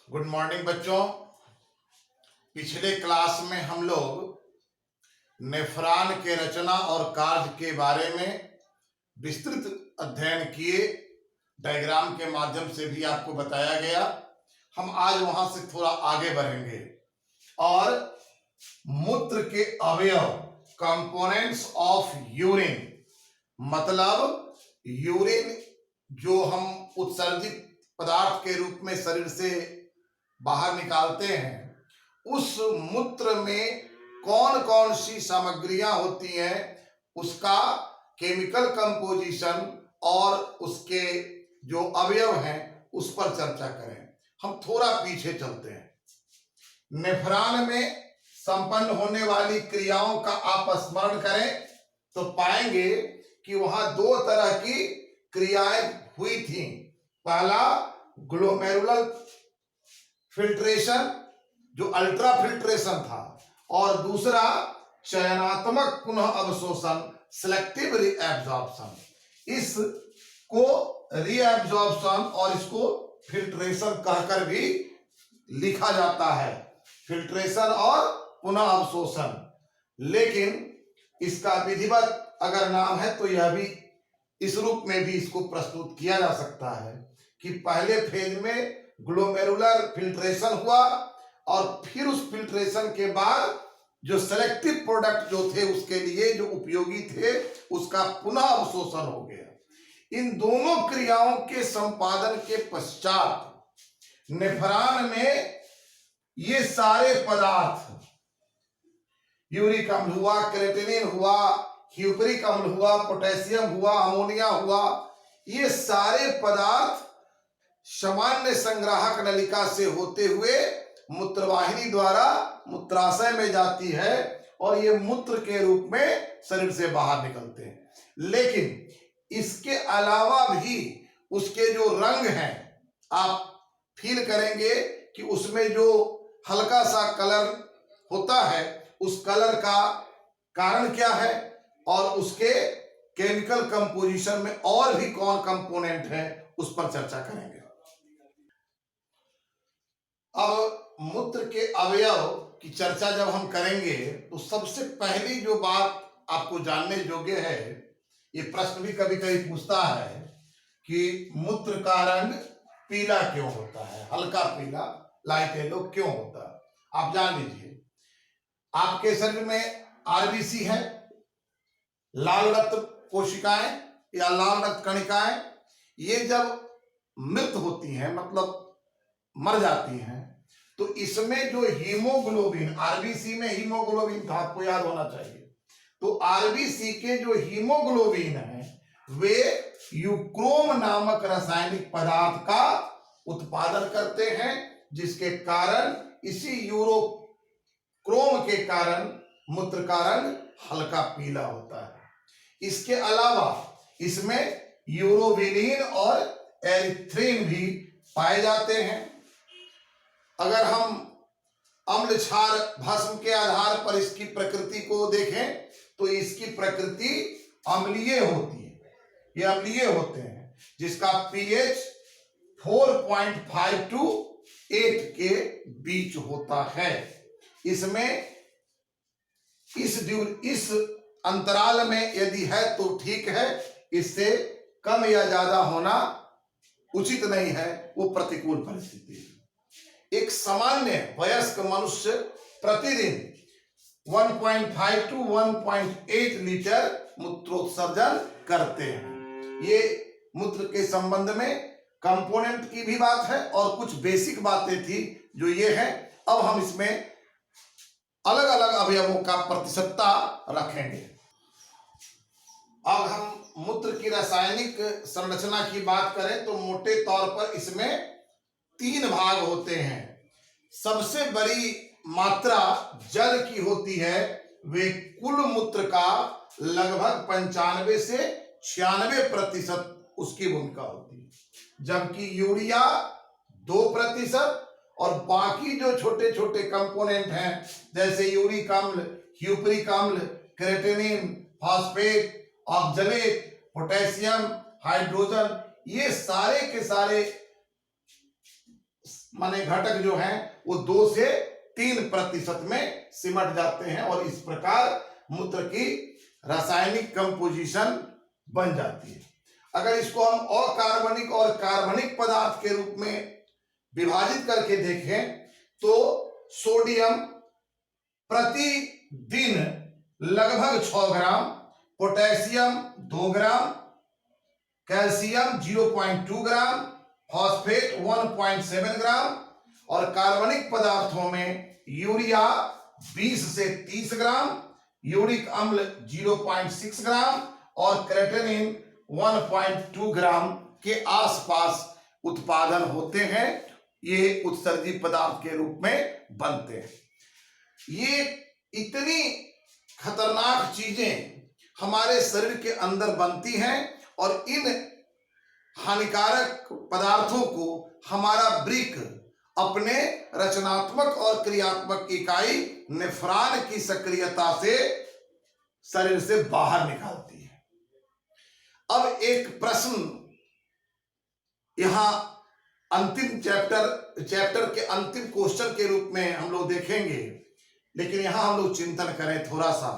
Good morning बच्चों। पिछले class में हम लोग नेफ्रॉन के रचना और कार्य के बारे में विस्तृत अध्ययन किए। डायग्राम के माध्यम से भी आपको बताया गया। हम आज वहां से थोड़ा आगे बढ़ेंगे और मूत्र के अवयव, कंपोनेंट्स ऑफ यूरिन, मतलब यूरिन जो हम उत्सर्जित पदार्थ के रूप में शरीर से बाहर निकालते हैं, उस मूत्र में कौन कौन सी सामग्रियां होती हैं, उसका केमिकल कंपोजिशन और उसके जो अवयव हैं उस पर चर्चा करें। हम थोड़ा पीछे चलते हैं। नेफ्रॉन में संपन्न होने वाली क्रियाओं का आप स्मरण करें तो पाएंगे कि वहां दो तरह की क्रियाएं हुई थी। पहला ग्लोमेरुलर फिल्ट्रेशन जो अल्ट्रा फिल्ट्रेशन था, और दूसरा चयनात्मक पुनः अवशोषण, सिलेक्टिव रीएब्जॉर्प्शन। इसको रीएब्जॉर्प्शन और इसको फिल्ट्रेशन कहकर भी लिखा जाता है, फिल्ट्रेशन और पुनः अवशोषण। लेकिन इसका विधिवत अगर नाम है तो यह भी इस रूप में भी इसको प्रस्तुत किया जा सकता है कि पहले फेज में ग्लोमेरुलर फिल्ट्रेशन हुआ और फिर उस फिल्ट्रेशन के बाद जो सेलेक्टिव प्रोडक्ट जो थे उसके लिए जो उपयोगी थे उसका पुनः अवशोषण हो गया। इन दोनों क्रियाओं के संपादन के पश्चात नेफ्रॉन में ये सारे पदार्थ, यूरिक अम्ल हुआ, क्रेटिनिन हुआ, ह्यूपरिक अम्ल हुआ, पोटेशियम हुआ, अमोनिया हुआ, ये सारे पदार्थ सामान्य संग्राहक नलिका से होते हुए मूत्रवाहिनी द्वारा मूत्राशय में जाती है और ये मूत्र के रूप में शरीर से बाहर निकलते हैं। लेकिन इसके अलावा भी उसके जो रंग हैं, आप फील करेंगे कि उसमें जो हल्का सा कलर होता है, उस कलर का कारण क्या है और उसके केमिकल कंपोजिशन में और भी कौन कंपोनेंट है उस पर चर्चा करेंगे। अब मूत्र के अवयव की चर्चा जब हम करेंगे तो सबसे पहली जो बात आपको जानने योग्य है, ये प्रश्न भी कभी कभी पूछता है कि मूत्र का रंग पीला क्यों होता है, हल्का पीला, लाइट येलो क्यों होता है। आप जान लीजिए, आपके शरीर में आरबीसी है, लाल रक्त कोशिकाएं या लाल रक्त कणिकाएं, ये जब मृत होती हैं, मतलब मर जाती हैं, तो इसमें जो हीमोग्लोबिन, आरबीसी में हीमोग्लोबिन था, आपको याद होना चाहिए। तो आरबीसी के जो हीमोग्लोबिन है वे यूक्रोम नामक रासायनिक पदार्थ का उत्पादन करते हैं, जिसके कारण इसी यूरोक्रोम के कारण मूत्र का रंग हल्का पीला होता है। इसके अलावा इसमें यूरोबिलिन और एरिथ्रिन भी पाए जाते हैं। अगर हम अम्ल क्षार भस्म के आधार पर इसकी प्रकृति को देखें तो इसकी प्रकृति अम्लीय होती है, ये अम्लीय होते हैं, जिसका पीएच 4.5 to 8 के बीच होता है। इसमें इस अंतराल में यदि है तो ठीक है, इससे कम या ज्यादा होना उचित नहीं है, वो प्रतिकूल परिस्थिति है। एक सामान्य वयस्क मनुष्य प्रतिदिन 1.5 to 1.8 लीटर मूत्रोत्सर्जन करते हैं। ये मूत्र के संबंध में कंपोनेंट की भी बात है और कुछ बेसिक बातें थी जो ये है। अब हम इसमें अलग अलग अवयवों का प्रतिशतता रखेंगे। अब हम मूत्र की रासायनिक संरचना की बात करें तो मोटे तौर पर इसमें 3 भाग होते हैं। सबसे बड़ी मात्रा जल की होती है, वे कुल मूत्र का लगभग 95 से 96% उसकी भूमिका होती है, जबकि यूरिया 2% और बाकी जो छोटे छोटे कंपोनेंट हैं जैसे यूरिक अम्ल, ह्यूपरिक अम्ल, creatinine, phosphate, oxalate, potassium, hydrogen, ये सारे के सारे माने घटक जो हैं वो 2 से 3% में सिमट जाते हैं और इस प्रकार मूत्र की रासायनिक कंपोजिशन बन जाती है। अगर इसको हम अकार्बनिक और कार्बनिक पदार्थ के रूप में विभाजित करके देखें तो सोडियम प्रतिदिन लगभग 6 ग्राम, पोटेशियम 2 ग्राम, कैल्शियम 0.2 ग्राम, फॉस्फेट 1.7 ग्राम और कार्बनिक पदार्थों में यूरिया 20 से 30 ग्राम, यूरिक अम्ल 0.6 ग्राम और क्रेटिनिन 1.2 ग्राम के आसपास उत्पादन होते हैं। ये उत्सर्जी पदार्थ के रूप में बनते हैं। ये इतनी खतरनाक चीजें हमारे शरीर के अंदर बनती हैं और इन हानिकारक पदार्थों को हमारा वृक्क अपने रचनात्मक और क्रियात्मक इकाई नेफ्रॉन की सक्रियता से शरीर से बाहर निकालती है। अब एक प्रश्न यहां अंतिम चैप्टर के अंतिम क्वेश्चन के रूप में हम लोग देखेंगे, लेकिन यहां हम लोग चिंतन करें थोड़ा सा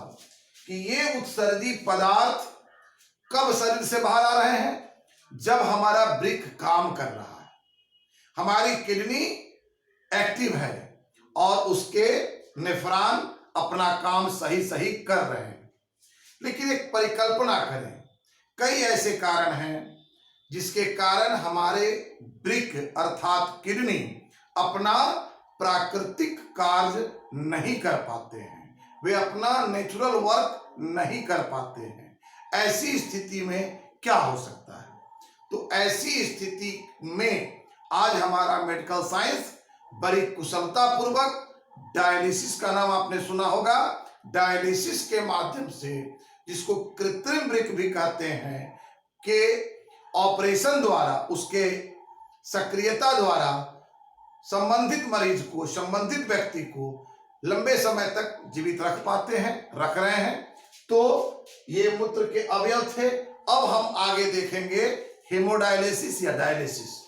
कि ये उत्सर्जी पदार्थ कब शरीर से बाहर आ रहे हैं? जब हमारा वृक्क काम कर रहा है, हमारी किडनी एक्टिव है और उसके नेफ्रॉन अपना काम सही कर रहे हैं। लेकिन एक परिकल्पना करें, कई ऐसे कारण हैं जिसके कारण हमारे वृक्क अर्थात किडनी अपना प्राकृतिक कार्य नहीं कर पाते हैं, वे अपना नेचुरल वर्क नहीं कर पाते हैं। ऐसी स्थिति में क्या हो सकता है? तो ऐसी स्थिति में आज हमारा मेडिकल साइंस बड़ी कुशलता पूर्वक डायलिसिस का नाम आपने सुना होगा, डायलिसिस के माध्यम से, जिसको कृत्रिम वृक्क भी कहते हैं, के ऑपरेशन द्वारा, उसके सक्रियता द्वारा संबंधित मरीज को, संबंधित व्यक्ति को लंबे समय तक जीवित रख रहे हैं। तो ये मूत्र के अवयव थे। अब हम आगे देखेंगे हेमोडायलिसिस या डायलिसिस।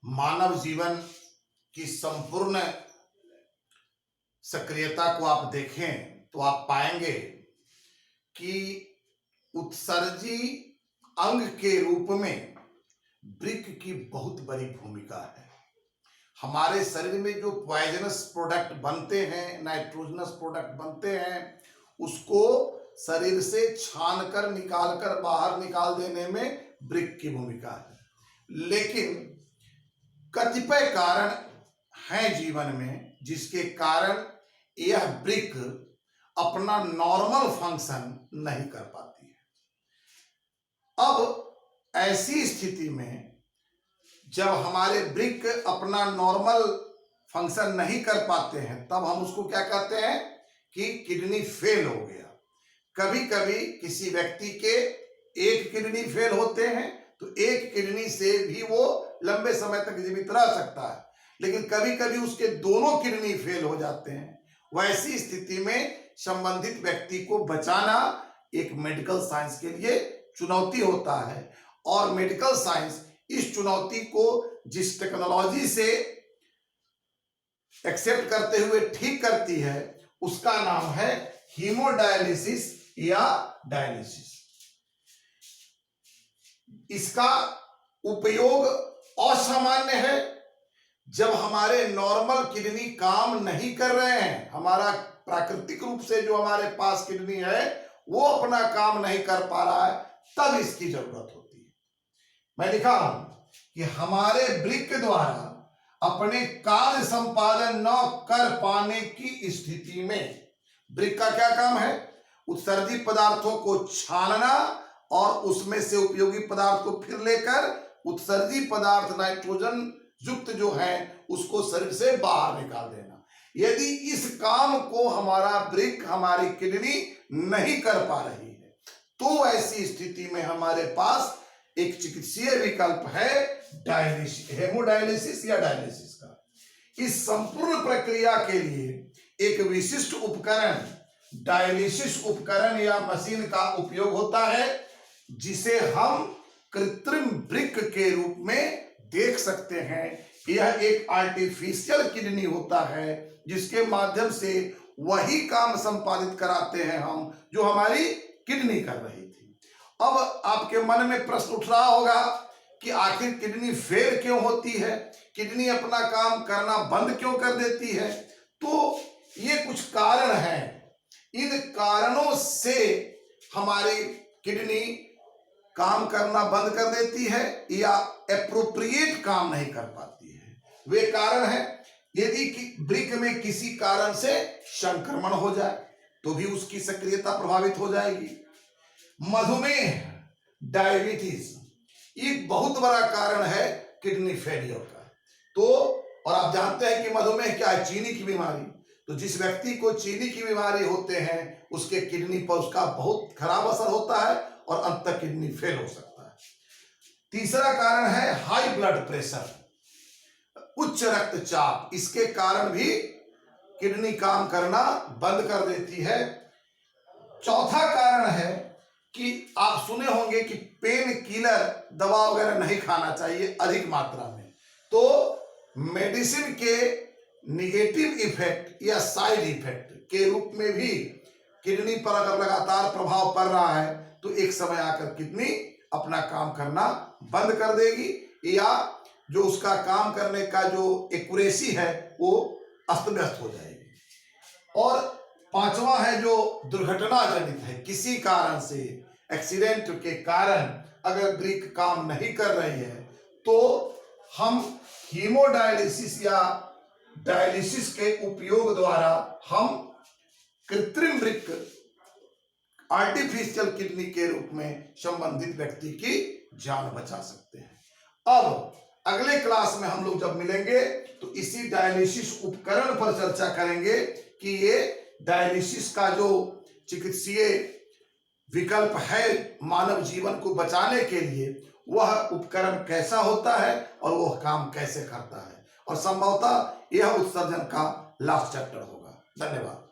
मानव जीवन की संपूर्ण सक्रियता को आप देखें तो आप पाएंगे कि उत्सर्जी अंग के रूप में वृक्क की बहुत बड़ी भूमिका है। हमारे शरीर में जो पॉइजनस प्रोडक्ट बनते हैं, नाइट्रोजनस प्रोडक्ट बनते हैं, उसको शरीर से छानकर निकालकर बाहर निकाल देने में वृक्क की भूमिका है। लेकिन कतिपय कारण हैं जीवन में जिसके कारण यह वृक्क अपना नॉर्मल फंक्शन नहीं कर पाती है। अब ऐसी स्थिति में जब हमारे वृक्क अपना नॉर्मल फंक्शन नहीं कर पाते हैं, तब हम उसको क्या कहते हैं कि किडनी फेल हो गया। कभी कभी किसी व्यक्ति के एक किडनी फेल होते हैं तो एक किडनी से भी वो लंबे समय तक जीवित रह सकता है, लेकिन कभी कभी उसके दोनों किडनी फेल हो जाते हैं। वैसी स्थिति में संबंधित व्यक्ति को बचाना एक मेडिकल साइंस के लिए चुनौती होता है, और मेडिकल साइंस इस चुनौती को जिस टेक्नोलॉजी से एक्सेप्ट करते हुए ठीक करती है, उसका नाम है हीमोडायलिसिस या डायलिसिस। इसका उपयोग असामान्य है। जब हमारे नॉर्मल किडनी काम नहीं कर रहे हैं, हमारा प्राकृतिक रूप से जो हमारे पास किडनी है वो अपना काम नहीं कर पा रहा है, तब इसकी जरूरत होती है। मैं लिखा हूं कि हमारे वृक्क द्वारा अपने कार्य संपादन न कर पाने की स्थिति में वृक्क का क्या काम है? उत्सर्जी पदार्थों को छानना और उसमें से उपयोगी पदार्थ को फिर लेकर उत्सर्जी पदार्थ नाइट्रोजन युक्त जो है उसको शरीर से बाहर निकाल देना। यदि इस काम को हमारा वृक्क, हमारी किडनी नहीं कर पा रही है, तो ऐसी स्थिति में हमारे पास एक चिकित्सीय विकल्प है डायलिसिस, हेमोडायलिसिस या डायलिसिस का। इस संपूर्ण प्रक्रिया के लिए एक विशिष्ट उपकरण, डायलिसिस उपकरण या मशीन का उपयोग होता है, जिसे हम कृत्रिम वृक्क के रूप में देख सकते हैं, यह एक आर्टिफिशियल किडनी होता है जिसके माध्यम से वही काम संपादित कराते हैं हम जो हमारी किडनी कर रही थी। अब आपके मन में प्रश्न उठ रहा होगा कि आखिर किडनी फेल क्यों होती है, किडनी अपना काम करना बंद क्यों कर देती है। तो ये कुछ कारण हैं, इन कारणों से हमारी किडनी काम करना बंद कर देती है या एप्रोप्रिएट काम नहीं कर पाती है। वे कारण है, यदि वृक्क में किसी कारण से संक्रमण हो जाए तो भी उसकी सक्रियता प्रभावित हो जाएगी। मधुमेह, डायबिटीज एक बहुत बड़ा कारण है किडनी फेलियर का। तो और आप जानते हैं कि मधुमेह क्या है, चीनी की बीमारी। तो जिस व्यक्ति को चीनी की बीमारी होते हैं उसके किडनी पर उसका बहुत खराब असर होता है और अंततः किडनी फेल हो सकता है। तीसरा कारण है हाई ब्लड प्रेशर, उच्च रक्तचाप, इसके कारण भी किडनी काम करना बंद कर देती है। चौथा कारण है कि आप सुने होंगे कि पेन किलर दवा वगैरह नहीं खाना चाहिए अधिक मात्रा में। तो मेडिसिन के निगेटिव इफेक्ट या साइड इफेक्ट के रूप में भी किडनी पर अगर लगातार प्रभाव पड़ रहा है तो एक समय आकर किडनी अपना काम करना बंद कर देगी या जो उसका काम करने का जो एक्यूरेसी है वो अस्त व्यस्त हो जाएगी। और पांचवा है जो दुर्घटना जनित है, किसी कारण से एक्सीडेंट के कारण अगर वृक्क काम नहीं कर रही है तो हम हीमोडायलिसिस या डायलिसिस के उपयोग द्वारा हम कृत्रिम वृक्क, आर्टिफिशियल किडनी के रूप में संबंधित व्यक्ति की जान बचा सकते हैं। अब अगले क्लास में हम लोग जब मिलेंगे तो इसी डायलिसिस उपकरण पर चर्चा करेंगे कि ये डायलिसिस का जो चिकित्सीय विकल्प है मानव जीवन को बचाने के लिए, वह उपकरण कैसा होता है और वह काम कैसे करता है, और संभवतः यह उत्सर्जन का लास्ट चैप्टर होगा। धन्यवाद।